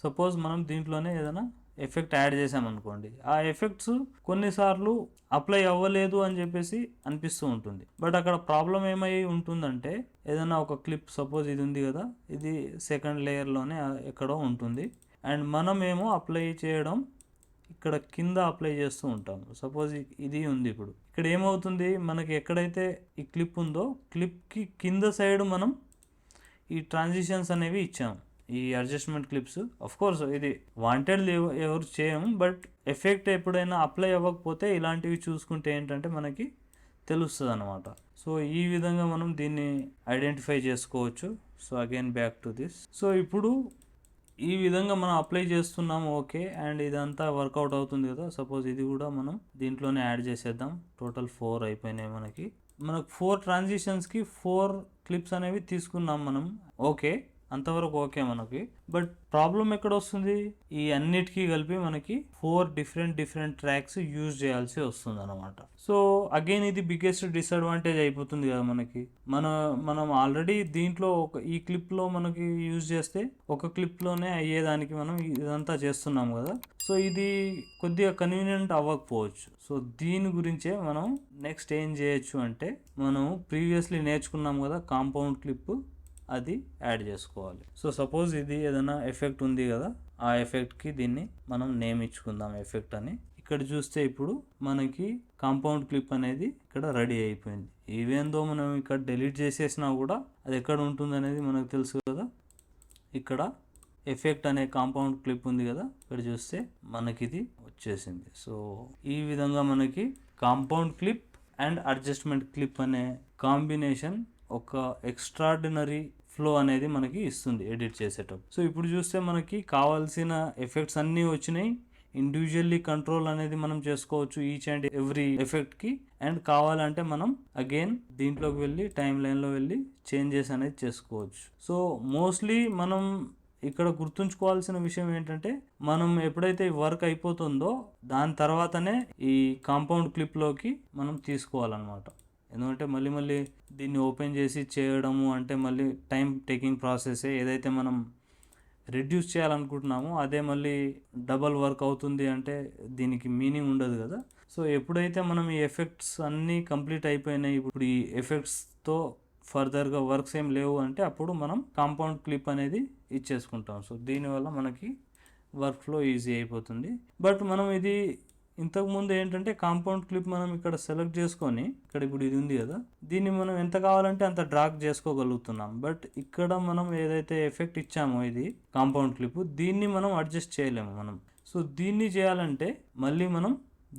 సపోజ్ మనం దీంట్లోనే ఏదైనా ఎఫెక్ట్ యాడ్ చేసామనుకోండి, ఆ ఎఫెక్ట్స్ కొన్నిసార్లు అప్లై అవ్వలేదు అని చెప్పేసి అనిపిస్తూ ఉంటుంది. బట్ అక్కడ ప్రాబ్లం ఏమై ఉంటుందంటే ఏదైనా ఒక క్లిప్ సపోజ్ ఇది ఉంది కదా, ఇది సెకండ్ లేయర్లోనే ఎక్కడో ఉంటుంది అండ్ మనమేమో అప్లై చేయడం ఇక్కడ కింద అప్లై చేస్తూ ఉంటాము. సపోజ్ ఇది ఉంది, ఇప్పుడు ఇక్కడ ఏమవుతుంది, మనకి ఎక్కడైతే ఈ క్లిప్ ఉందో క్లిప్కి కింద సైడ్ మనం ఈ ట్రాన్సిషన్స్ అనేవి ఇచ్చాము, ఈ అడ్జస్ట్మెంట్ క్లిప్స్. అఫ్ కోర్స్ ఇది వాంటెడ్ ఎవరు చేయము, బట్ ఎఫెక్ట్ ఎప్పుడైనా అప్లై అవ్వకపోతే ఇలాంటివి చూసుకుంటే ఏంటంటే మనకి తెలుస్తుంది అనమాట. సో ఈ విధంగా మనం దీన్ని ఐడెంటిఫై చేసుకోవచ్చు. So again back to this. So ఇప్పుడు ఈ విధంగా మనం అప్లై చేస్తున్నాము, ఓకే, అండ్ ఇదంతా వర్కౌట్ అవుతుంది కదా. సపోజ్ ఇది కూడా మనం దీంట్లోనే యాడ్ చేసేద్దాం. టోటల్ 4 అయిపోయినాయి మనకు 4 ట్రాన్సిషన్స్కి 4 క్లిప్స్ అనేవి తీసుకున్నాం మనం, ఓకే, అంతవరకు ఓకే మనకి. బట్ ప్రాబ్లం ఎక్కడ వస్తుంది, ఈ అన్నిటికీ కలిపి మనకి 4 డిఫరెంట్ ట్రాక్స్ యూజ్ చేయాల్సి వస్తుంది అనమాట. సో అగైన్ ఇది బిగ్గెస్ట్ డిసడ్వాంటేజ్ అయిపోతుంది కదా మనకి. మనం ఆల్రెడీ దీంట్లో ఈ క్లిప్లో మనకి యూజ్ చేస్తే ఒక క్లిప్లోనే అయ్యేదానికి మనం ఇదంతా చేస్తున్నాం కదా. సో ఇది కొద్దిగా కన్వీనియంట్ అవ్వకపోవచ్చు. సో దీని గురించే మనం నెక్స్ట్ ఏం చేయొచ్చు అంటే మనం ప్రీవియస్లీ నేర్చుకున్నాం కదా కాంపౌండ్ క్లిప్, అది యాడ్ చేసుకోవాలి. సో సపోజ్ ఇది ఏదైనా ఎఫెక్ట్ ఉంది కదా, ఆ ఎఫెక్ట్కి దీన్ని మనం నేమ్ ఇచ్చుకుందాం ఎఫెక్ట్ అని. ఇక్కడ చూస్తే ఇప్పుడు మనకి కాంపౌండ్ క్లిప్ అనేది ఇక్కడ రెడీ అయిపోయింది. ఈవెందో మనం ఇక్కడ డిలీట్ చేసేసినా కూడా అది ఎక్కడ ఉంటుంది అనేది మనకు తెలుసు కదా. ఇక్కడ ఎఫెక్ట్ అనే కాంపౌండ్ క్లిప్ ఉంది కదా, ఇక్కడ చూస్తే మనకి ఇది వచ్చేసింది. సో ఈ విధంగా మనకి compound clip and adjustment clip అనే కాంబినేషన్ ఒక ఎక్స్ట్రాడినరీ ఫ్లో అనేది మనకి ఇస్తుంది ఎడిట్ చేసేటప్పుడు. సో ఇప్పుడు చూస్తే మనకి కావాల్సిన ఎఫెక్ట్స్ అన్నీ వచ్చినాయి, ఇండివిజువల్లీ కంట్రోల్ అనేది మనం చేసుకోవచ్చు ఈచ్ అండ్ ఎవ్రీ ఎఫెక్ట్ కి. అండ్ కావాలంటే మనం అగైన్ దీంట్లోకి వెళ్ళి టైం లైన్లో వెళ్ళి చేంజెస్ అనేది చేసుకోవచ్చు. సో మోస్ట్లీ మనం ఇక్కడ గుర్తుంచుకోవాల్సిన విషయం ఏంటంటే, మనం ఎప్పుడైతే ఈ వర్క్ అయిపోతుందో దాని తర్వాతనే ఈ కాంపౌండ్ క్లిప్లోకి మనం తీసుకోవాలన్నమాట. ఎందుకంటే మళ్ళీ దీన్ని ఓపెన్ చేసి చేయడము అంటే మళ్ళీ టైం టేకింగ్ ప్రాసెసే. ఏదైతే మనం రెడ్యూస్ చేయాలనుకుంటున్నామో అదే మళ్ళీ డబల్ వర్క్ అవుతుంది అంటే దీనికి మీనింగ్ ఉండదు కదా. సో ఎప్పుడైతే మనం ఈ ఎఫెక్ట్స్ అన్నీ కంప్లీట్ అయిపోయినాయి, ఇప్పుడు ఈ ఎఫెక్ట్స్తో ఫర్దర్గా వర్క్స్ ఏం లేవు అంటే అప్పుడు మనం కాంపౌండ్ క్లిప్ అనేది ఇచ్చేసుకుంటాం. సో దీనివల్ల మనకి వర్క్ ఫ్లో ఈజీ అయిపోతుంది. బట్ మనం ఇది ఇంతకుముందు ఏంటంటే కాంపౌండ్ క్లిప్ మనం ఇక్కడ సెలెక్ట్ చేసుకొని ఇక్కడ ఇప్పుడు ఇది ఉంది కదా, దీన్ని మనం ఎంత కావాలంటే అంత డ్రాగ్ చేసుకోగలుగుతున్నాం. బట్ ఇక్కడ మనం ఏదైతే ఎఫెక్ట్ ఇచ్చామో ఇది కాంపౌండ్ క్లిప్, దీన్ని మనం అడ్జస్ట్ చేయలేము మనం. సో దీన్ని చేయాలంటే మళ్ళీ మనం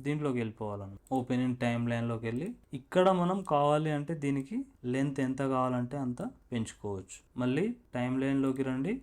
దీంట్లోకి వెళ్ళిపోవాలన్న ఓపెన్ ఇన్ టైం లైన్లోకి వెళ్ళి ఇక్కడ మనం కావాలి అంటే దీనికి లెంత్ ఎంత కావాలంటే అంత పెంచుకోవచ్చు. మళ్ళీ టైం లైన్లోకి రండి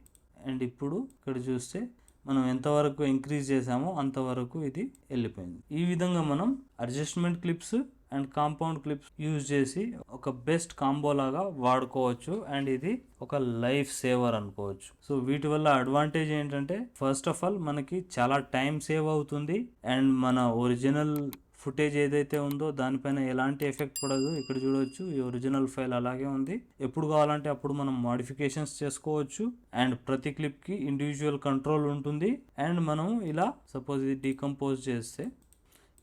అండ్ ఇప్పుడు ఇక్కడ చూస్తే మనం ఎంతవరకు ఇంక్రీజ్ చేసామో అంతవరకు ఇది వెళ్ళిపోయింది. ఈ విధంగా మనం adjustment clips and compound clips use చేసి ఒక బెస్ట్ కాంబో లాగా వాడుకోవచ్చు. అండ్ ఇది ఒక లైఫ్ సేవర్ అనుకోవచ్చు. సో వీటి వల్ల అడ్వాంటేజ్ ఏంటంటే, ఫస్ట్ ఆఫ్ ఆల్ మనకి చాలా టైం సేవ్ అవుతుంది అండ్ మన ఒరిజినల్ ఫుటేజ్ ఏదైతే ఉందో దానిపైన ఎలాంటి ఎఫెక్ట్ పడదు. ఇక్కడ చూడవచ్చు ఈ ఒరిజినల్ ఫైల్ అలాగే ఉంది. ఎప్పుడు కావాలంటే అప్పుడు మనం మోడిఫికేషన్స్ చేసుకోవచ్చు. అండ్ ప్రతి క్లిప్కి ఇండివిజువల్ కంట్రోల్ ఉంటుంది. అండ్ మనం ఇలా సపోజ్ ఇది డీకంపోజ్ చేస్తే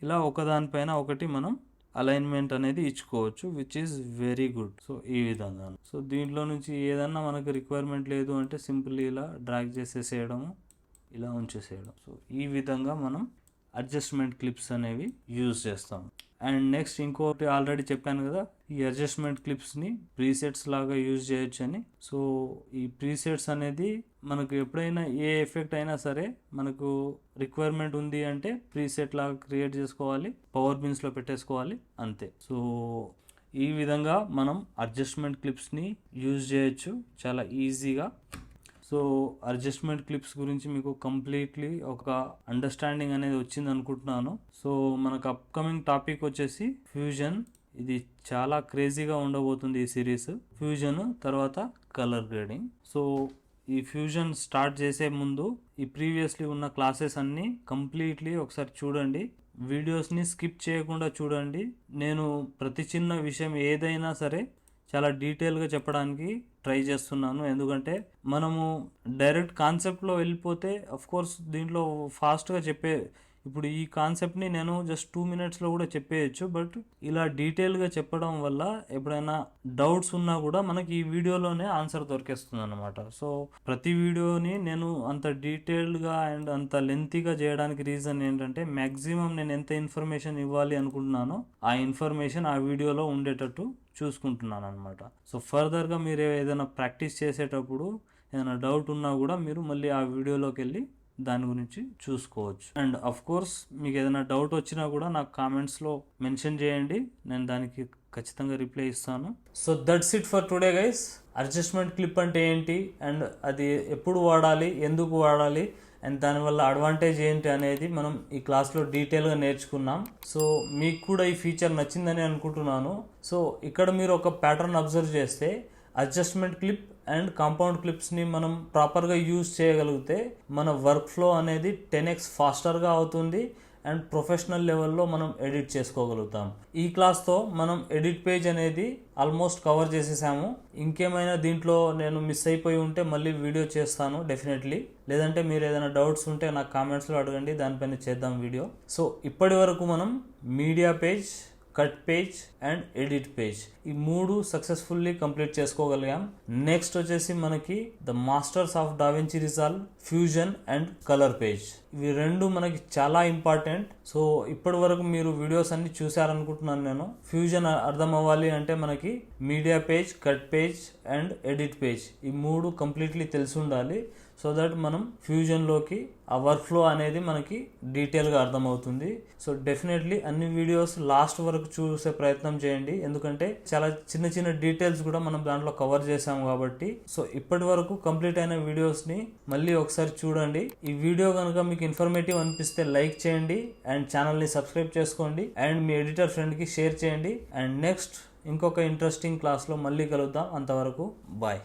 ఇలా ఒకదానిపైన ఒకటి మనం అలైన్మెంట్ అనేది ఇచ్చుకోవచ్చు, which is very good. So ఈ విధంగా సో దీంట్లో నుంచి ఏదన్నా మనకు రిక్వైర్మెంట్ లేదు అంటే సింపుల్లీ ఇలా డ్రాగ్ చేసేసేయడము, ఇలా ఉంచేసేయడం. సో ఈ విధంగా మనం అడ్జస్ట్మెంట్ క్లిప్స్ అనేవి యూజ్ చేస్తాం. అండ్ నెక్స్ట్ ఇంకోటి ఆల్రెడీ చెప్పాను కదా, ఈ అడ్జస్ట్మెంట్ క్లిప్స్ని ప్రీసెట్స్ లాగా యూజ్ చేయొచ్చు అని. సో ఈ ప్రీసెట్స్ అనేది మనకు ఎప్పుడైనా ఏ ఎఫెక్ట్ అయినా సరే మనకు రిక్వైర్మెంట్ ఉంది అంటే ప్రీసెట్ లాగా క్రియేట్ చేసుకోవాలి, పవర్ బిన్స్లో పెట్టేసుకోవాలి, అంతే. సో ఈ విధంగా మనం అడ్జస్ట్మెంట్ క్లిప్స్ని యూజ్ చేయొచ్చు చాలా ఈజీగా. సో అడ్జస్ట్మెంట్ క్లిప్స్ గురించి మీకు కంప్లీట్లీ ఒక అండర్స్టాండింగ్ అనేది వచ్చింది అనుకుంటున్నాను. సో మనకు అప్కమింగ్ టాపిక్ వచ్చేసి ఫ్యూజన్. ఇది చాలా క్రేజీగా ఉండబోతుంది ఈ సిరీస్. ఫ్యూజన్ తర్వాత కలర్ గ్రేడింగ్. సో ఈ ఫ్యూజన్ స్టార్ట్ చేసే ముందు ఈ ప్రీవియస్లీ ఉన్న క్లాసెస్ అన్నీ కంప్లీట్లీ ఒకసారి చూడండి, వీడియోస్ని స్కిప్ చేయకుండా చూడండి. నేను ప్రతి చిన్న విషయం ఏదైనా సరే చాలా డీటెయిల్గా చెప్పడానికి ట్రై చేస్తున్నాను. ఎందుకంటే మనము డైరెక్ట్ కాన్సెప్ట్లో వెళ్ళిపోతే అఫ్కోర్స్ దీంట్లో ఫాస్ట్గా ఇప్పుడు ఈ కాన్సెప్ట్ని నేను జస్ట్ 2 minutesలో కూడా చెప్పేయచ్చు. బట్ ఇలా డీటెయిల్గా చెప్పడం వల్ల ఎప్పుడైనా డౌట్స్ ఉన్నా కూడా మనకి ఈ వీడియోలోనే ఆన్సర్ దొరికేస్తుంది అన్నమాట. సో ప్రతి వీడియోని నేను అంత డీటెయిల్డ్గా అండ్ అంత లెంతీగా చేయడానికి రీజన్ ఏంటంటే, మ్యాక్సిమం నేను ఎంత ఇన్ఫర్మేషన్ ఇవ్వాలి అనుకుంటున్నానో ఆ ఇన్ఫర్మేషన్ ఆ వీడియోలో ఉండేటట్టు చూసుకుంటున్నాను అనమాట. సో ఫర్దర్గా మీరు ఏదైనా ప్రాక్టీస్ చేసేటప్పుడు ఏదైనా డౌట్ ఉన్నా కూడా మీరు మళ్ళీ ఆ వీడియోలోకి వెళ్ళి దాని గురించి చూసుకోవచ్చు. అండ్ అఫ్ కోర్స్ మీకు ఏదైనా డౌట్ వచ్చినా కూడా నాకు కామెంట్స్లో మెన్షన్ చేయండి, నేను దానికి ఖచ్చితంగా రిప్లై ఇస్తాను. So that's it for today guys. Adjustment clip అంటే ఏంటి అండ్ అది ఎప్పుడు వాడాలి, ఎందుకు వాడాలి అండ్ దానివల్ల అడ్వాంటేజ్ ఏంటి అనేది మనం ఈ క్లాస్లో డీటెయిల్గా నేర్చుకున్నాం. సో మీకు కూడా ఈ ఫీచర్ నచ్చిందని అనుకుంటున్నాను. సో ఇక్కడ మీరు ఒక ప్యాటర్న్ అబ్జర్వ్ చేస్తే అడ్జస్ట్మెంట్ క్లిప్ అండ్ కాంపౌండ్ క్లిప్స్ని మనం ప్రాపర్గా యూజ్ చేయగలిగితే మన వర్క్ ఫ్లో అనేది 10x ఫాస్టర్గా అవుతుంది అండ్ ప్రొఫెషనల్ లెవెల్లో మనం ఎడిట్ చేసుకోగలుగుతాం. ఈ క్లాస్తో మనం ఎడిట్ పేజ్ అనేది ఆల్మోస్ట్ కవర్ చేసేసాము. ఇంకేమైనా దీంట్లో నేను మిస్ అయిపోయి ఉంటే మళ్ళీ వీడియో చేస్తాను డెఫినెట్లీ. లేదంటే మీరు ఏదైనా డౌట్స్ ఉంటే నాకు కామెంట్స్లో అడగండి, దానిపైన చేద్దాం వీడియో. సో ఇప్పటి వరకు మనం media page, cut page and edit page ఈ 3 సక్సెస్ఫుల్లీ కంప్లీట్ చేసుకోగలిగాం. నెక్స్ట్ వచ్చేసి మనకి the masters of DaVinci resolve, fusion and colour page. ఇవి 2 మనకి చాలా ఇంపార్టెంట్. సో ఇప్పటి వరకు మీరు వీడియోస్ అన్ని చూసారనుకుంటున్నాను నేను. ఫ్యూజన్ అర్థం అవ్వాలి అంటే మనకి media page, cut page and edit page ఈ 3 కంప్లీట్లీ తెలిసి ఉండాలి. సో దట్ మనం ఫ్యూజన్లోకి ఆ వర్క్ ఫ్లో అనేది మనకి డీటెయిల్గా అర్థమవుతుంది. సో డెఫినెట్లీ అన్ని వీడియోస్ లాస్ట్ వరకు చూసే ప్రయత్నం చేయండి, ఎందుకంటే చాలా చిన్న చిన్న డీటెయిల్స్ కూడా మనం దాంట్లో కవర్ చేసాం కాబట్టి. సో ఇప్పటి వరకు కంప్లీట్ అయిన వీడియోస్ని మళ్ళీ ఒకసారి చూడండి. ఈ వీడియో కనుక మీకు ఇన్ఫర్మేటివ్ అనిపిస్తే లైక్ చేయండి అండ్ ఛానల్ని సబ్స్క్రైబ్ చేసుకోండి అండ్ మీ ఎడిటర్ ఫ్రెండ్కి షేర్ చేయండి. అండ్ నెక్స్ట్ ఇంకొక ఇంట్రెస్టింగ్ క్లాస్లో మళ్ళీ కలుద్దాం. అంతవరకు బాయ్.